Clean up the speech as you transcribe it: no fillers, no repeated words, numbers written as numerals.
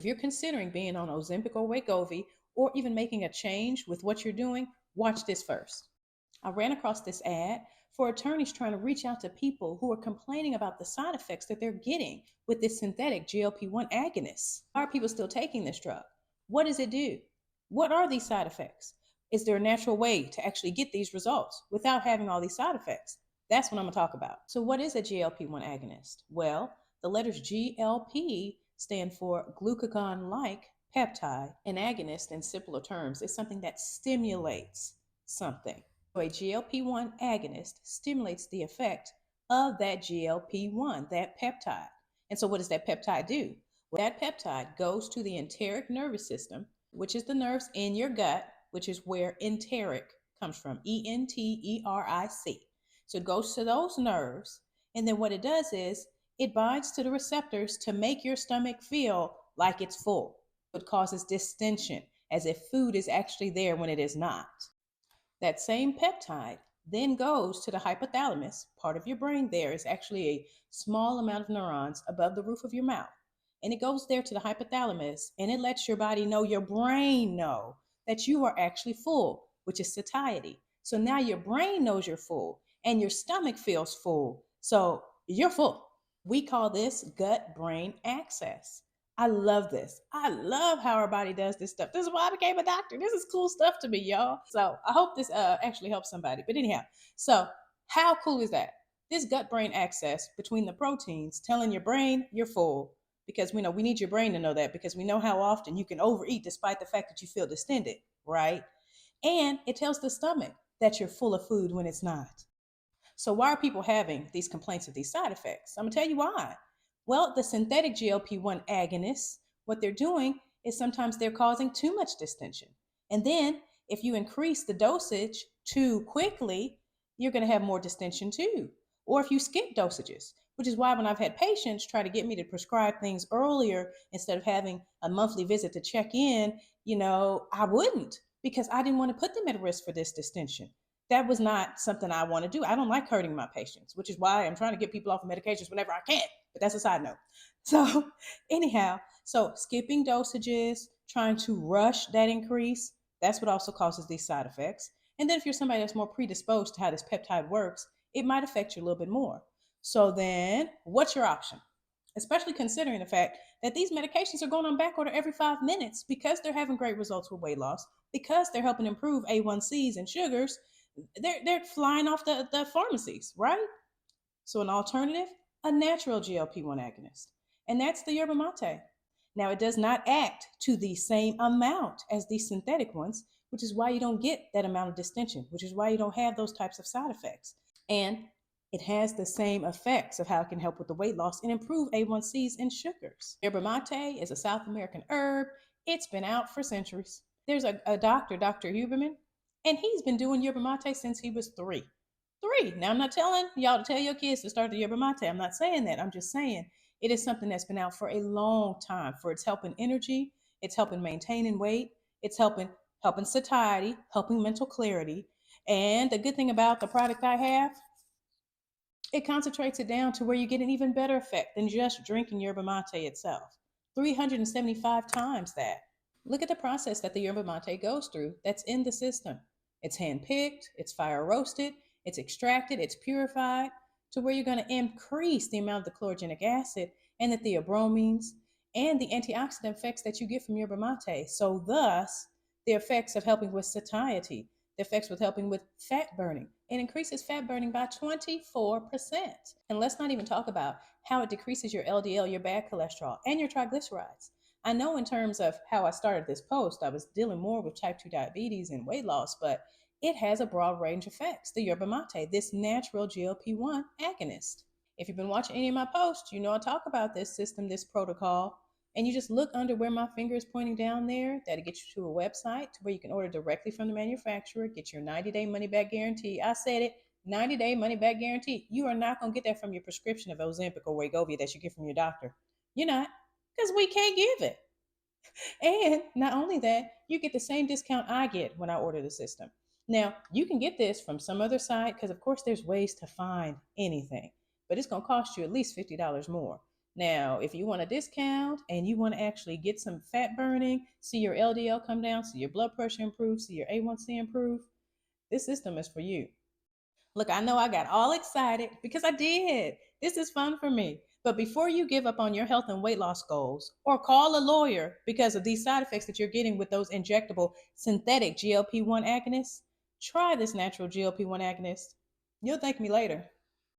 If you're considering being on Ozempic or Wegovy, or even making a change with what you're doing, watch this first. I ran across this ad for attorneys trying to reach out to people who are complaining about the side effects that they're getting with this synthetic GLP-1 agonist. Why are people still taking this drug? What does it do? What are these side effects? Is there a natural way to actually get these results without having all these side effects? That's what I'm going to talk about. So, what is a GLP-1 agonist? Well, the letters GLP stand for glucagon like peptide. An agonist, in simpler terms, is something that stimulates something. So a GLP-1 agonist stimulates the effect of that GLP-1, that peptide. And so what does that peptide do? Well, that peptide goes to the enteric nervous system, which is the nerves in your gut, which is where enteric comes from, E-N-T-E-R-I-C. So it goes to those nerves, and then what it does is it binds to the receptors to make your stomach feel like it's full. It causes distension, as if food is actually there when it is not. That same peptide then goes to the hypothalamus, part of your brain. There is actually a small amount of neurons above the roof of your mouth. And it goes there to the hypothalamus, and it lets your body know, your brain know, that you are actually full, which is satiety. So now your brain knows you're full, and your stomach feels full. So you're full. We call this gut-brain access. I love this. I love how our body does this stuff. This is why I became a doctor. This is cool stuff to me, y'all. So I hope this actually helps somebody. But anyhow, so how cool is that? This gut-brain access between the proteins telling your brain you're full, because we know we need your brain to know that, because we know how often you can overeat despite the fact that you feel distended, right? And it tells the stomach that you're full of food when it's not. So why are people having these complaints of these side effects? I'm gonna tell you why. Well, the synthetic GLP-1 agonists, what they're doing is sometimes they're causing too much distension. And then if you increase the dosage too quickly, you're going to have more distension too. Or if you skip dosages, which is why when I've had patients try to get me to prescribe things earlier instead of having a monthly visit to check in, I wouldn't, because I didn't want to put them at risk for this distension. That was not something I want to do. I don't like hurting my patients, which is why I'm trying to get people off of medications whenever I can. But that's a side note. So anyhow, so skipping dosages, trying to rush that increase, that's what also causes these side effects. And then if you're somebody that's more predisposed to how this peptide works, it might affect you a little bit more. So then what's your option? Especially considering the fact that these medications are going on back order every 5 minutes, because they're having great results with weight loss, because they're helping improve A1Cs and sugars. They're flying off the pharmacies, right? So an alternative, a natural GLP-1 agonist, and that's the Yerba Mate. Now, it does not act to the same amount as the synthetic ones, which is why you don't get that amount of distension, which is why you don't have those types of side effects. And it has the same effects of how it can help with the weight loss and improve A1Cs and sugars. Yerba Mate is a South American herb. It's been out for centuries. There's a doctor, Dr. Huberman, and he's been doing yerba mate since he was three. Now, I'm not telling y'all to tell your kids to start the yerba mate. I'm not saying that. I'm just saying it is something that's been out for a long time, for it's helping energy, it's helping maintaining weight, it's helping satiety, helping mental clarity. And the good thing about the product I have, it concentrates it down to where you get an even better effect than just drinking yerba mate itself. 375 times that. Look at the process that the yerba mate goes through that's in the system. It's hand-picked, it's fire roasted, it's extracted, it's purified to where you're going to increase the amount of the chlorogenic acid and the theobromines and the antioxidant effects that you get from yerba mate. So thus, the effects of helping with satiety, the effects with helping with fat burning. It increases fat burning by 24%. And let's not even talk about how it decreases your LDL, your bad cholesterol, and your triglycerides. I know in terms of how I started this post, I was dealing more with type 2 diabetes and weight loss, but it has a broad range of effects, the yerba mate, this natural GLP-1 agonist. If you've been watching any of my posts, you know I talk about this system, this protocol, and you just look under where my finger is pointing down there. That'll get you to a website where you can order directly from the manufacturer, get your 90-day money-back guarantee. I said it, 90-day money-back guarantee. You are not going to get that from your prescription of Ozempic or Wegovy that you get from your doctor. You're not, because we can't give it. And not only that, you get the same discount I get when I order the system. Now, you can get this from some other site, because of course there's ways to find anything, but it's going to cost you at least $50 more. Now, if you want a discount and you want to actually get some fat burning, see your LDL come down, see your blood pressure improve, see your A1C improve, this system is for you. Look, I know I got all excited because I did. This is fun for me. But before you give up on your health and weight loss goals or call a lawyer because of these side effects that you're getting with those injectable synthetic GLP 1 agonists, try this natural GLP 1 agonist. You'll thank me later.